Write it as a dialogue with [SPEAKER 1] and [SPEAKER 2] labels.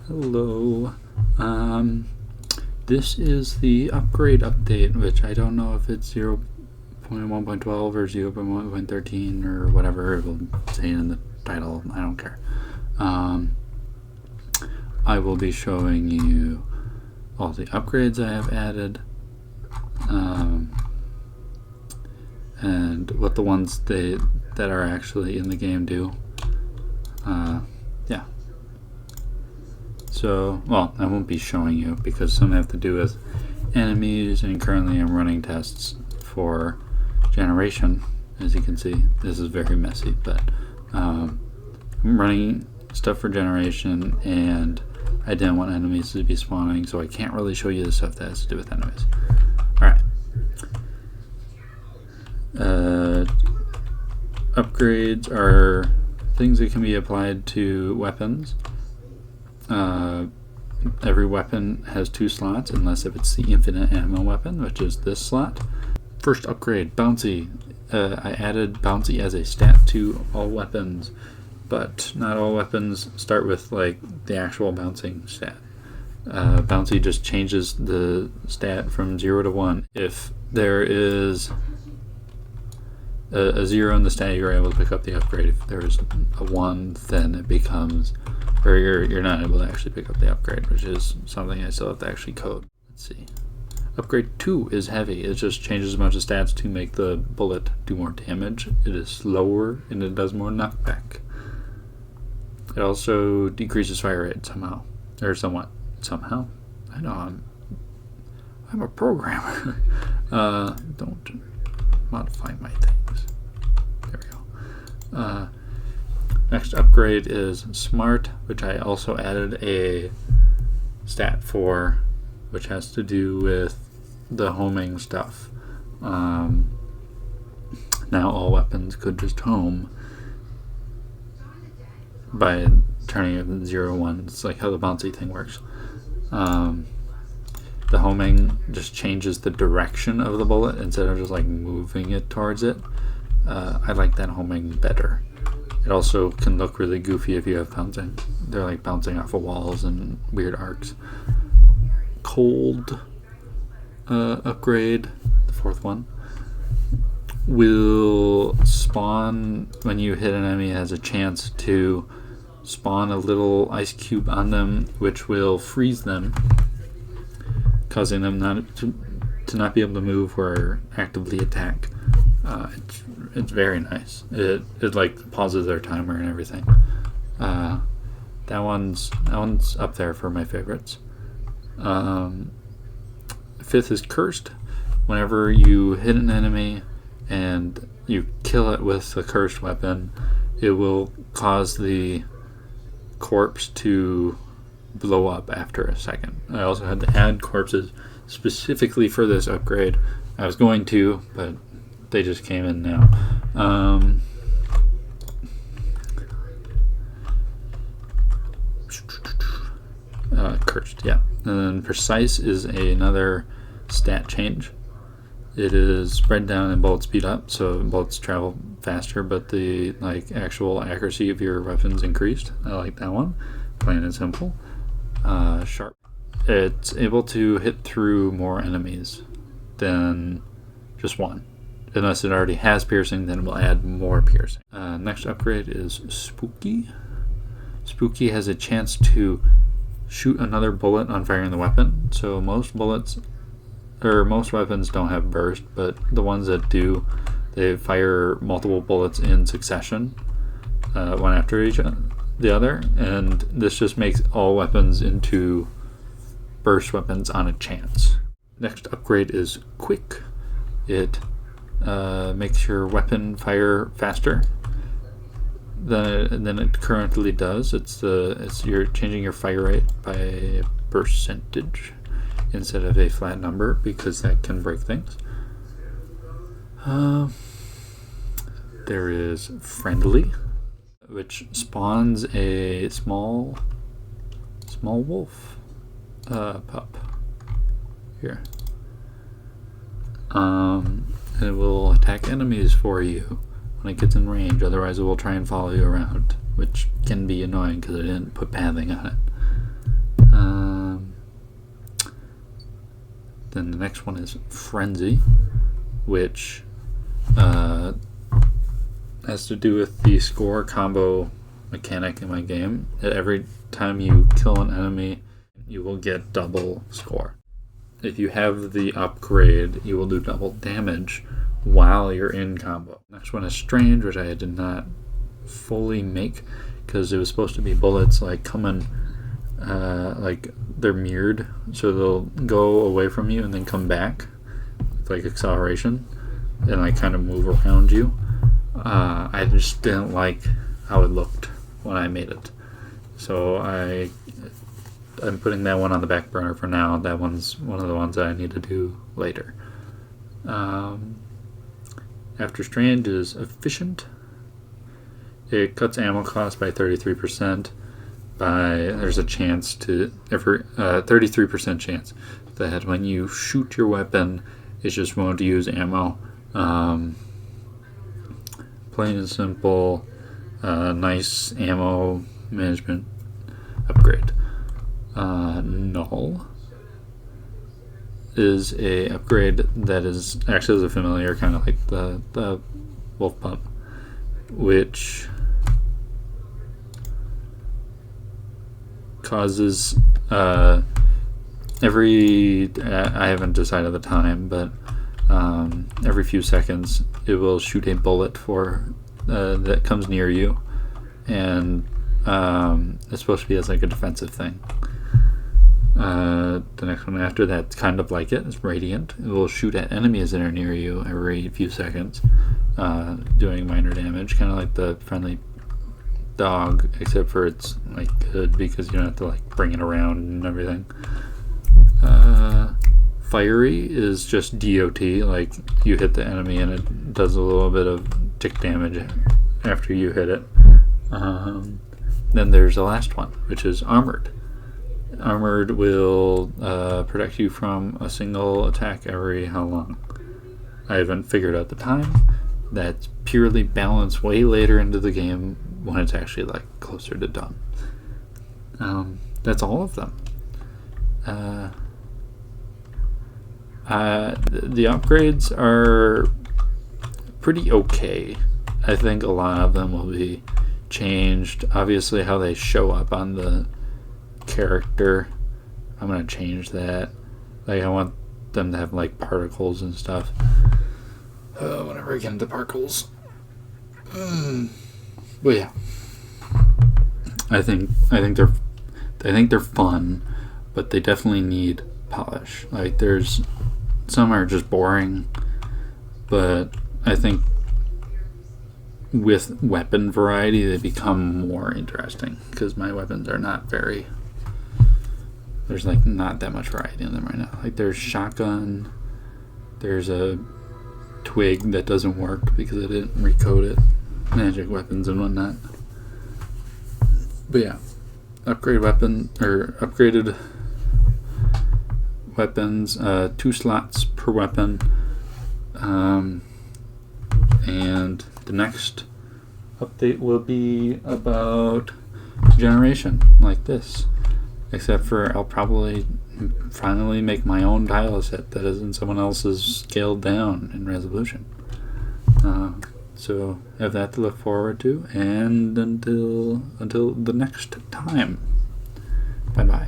[SPEAKER 1] Hello. This is the upgrade update, which I don't know if it's 0.1.12 or 0.1.13 or whatever it will say in the title. I don't care. I will be showing you all the upgrades I have added, and what the ones that are actually in the game do. Yeah. So, well, I won't be showing you because some have to do with enemies, and currently I'm running tests for generation. As you can see, this is very messy, but I'm running stuff for generation, and I didn't want enemies to be spawning, so I can't really show you the stuff that has to do with enemies. Alright. Upgrades are things that can be applied to weapons. Every weapon has 2 slots, unless if it's the infinite ammo weapon, which is this slot. First upgrade, Bouncy. I added Bouncy as a stat to all weapons, but not all weapons start with like the actual bouncing stat. Bouncy just changes the stat from 0 to 1. If there is a 0 in the stat, you're able to pick up the upgrade. If there's a 1, then it becomes, or you're not able to actually pick up the upgrade, which is something I still have to actually code. Let's see. Upgrade 2 is heavy. It just changes a bunch of stats to make the bullet do more damage. It is slower and it does more knockback. It also decreases fire rate somehow, or somewhat. Somehow. I know I'm a programmer. Don't modify my things. There we go. Next upgrade is Smart, which I also added a stat for, which has to do with the homing stuff. Now all weapons could just home by turning it 0-1. It's like how the bouncy thing works. The homing just changes the direction of the bullet instead of just like moving it towards it. I like that homing better. It also can look really goofy if you have bouncing. They're like bouncing off of walls and weird arcs. Cold upgrade, the 4th one, will spawn when you hit an enemy. It has a chance to spawn a little ice cube on them, which will freeze them, causing them to not be able to move or actively attack. It's very nice. It like pauses their timer and everything. That one's up there for my favorites. 5th is Cursed. Whenever you hit an enemy and you kill it with the cursed weapon, it will cause the corpse to blow up after a second. I also had to add corpses specifically for this upgrade. I was going to, but they just came in now. Cursed, yeah. And then Precise is another stat change. It is spread down and bullets speed up, so bullets travel faster, but the like actual accuracy of your weapons increased. I like that one. Plain and simple. Sharp. It's able to hit through more enemies than just one. Unless it already has piercing, then we'll add more piercing. Next upgrade is Spooky. Spooky has a chance to shoot another bullet on firing the weapon. So most weapons don't have burst, but the ones that do, they fire multiple bullets in succession, one after the other, and this just makes all weapons into burst weapons on a chance. Next upgrade is Quick. It makes your weapon fire faster than it currently does. You're changing your fire rate by a percentage instead of a flat number, because that can break things. There is Friendly, which spawns a small wolf pup here. It will attack enemies for you when it gets in range. Otherwise, it will try and follow you around, which can be annoying because I didn't put pathing on it. Then the next one is Frenzy, which has to do with the score combo mechanic in my game. That every time you kill an enemy, you will get double score. If you have the upgrade, you will do double damage while you're in combo. Next one is Strange, which I did not fully make because it was supposed to be bullets like coming, like they're mirrored, so they'll go away from you and then come back with like acceleration and like kind of move around you. I just didn't like how it looked when I made it, so I'm putting that one on the back burner for now. That one's one of the ones that I need to do later. After Strange is Efficient. It cuts ammo cost by 33%. There's a chance to 33% chance that when you shoot your weapon, it just won't use ammo. Plain and simple, nice ammo management upgrade. Null is a upgrade that is actually a familiar, kind of like the Wolf Pump, which causes I haven't decided the time, but every few seconds it will shoot a bullet that comes near you, and it's supposed to be as like a defensive thing. The next one after that's kind of like it is Radiant. It will shoot at enemies that are near you every few seconds, doing minor damage, kind of like the friendly dog, except for it's like good because you don't have to like bring it around and everything. Fiery is just DOT, like you hit the enemy and it does a little bit of tick damage after you hit it. Then there's the last one, which is Armored. Armored will protect you from a single attack every how long? I haven't figured out the time. That's purely balanced way later into the game when it's actually like closer to done. That's all of them. The upgrades are pretty okay. I think a lot of them will be changed. Obviously, how they show up on the character, I'm gonna change that. Like, I want them to have like particles and stuff. Whenever I get into particles. But yeah, I think they're fun, but they definitely need polish. Like, there's some are just boring, but I think with weapon variety they become more interesting because my weapons are not very. There's like not that much variety in them right now. Like, there's shotgun, there's a twig that doesn't work because I didn't recode it, magic weapons and whatnot. But yeah, upgraded weapons, 2 slots per weapon, and the next update will be about generation, like this. Except for I'll probably finally make my own tile set that isn't someone else's scaled down in resolution. So have that to look forward to, and until the next time. Bye bye.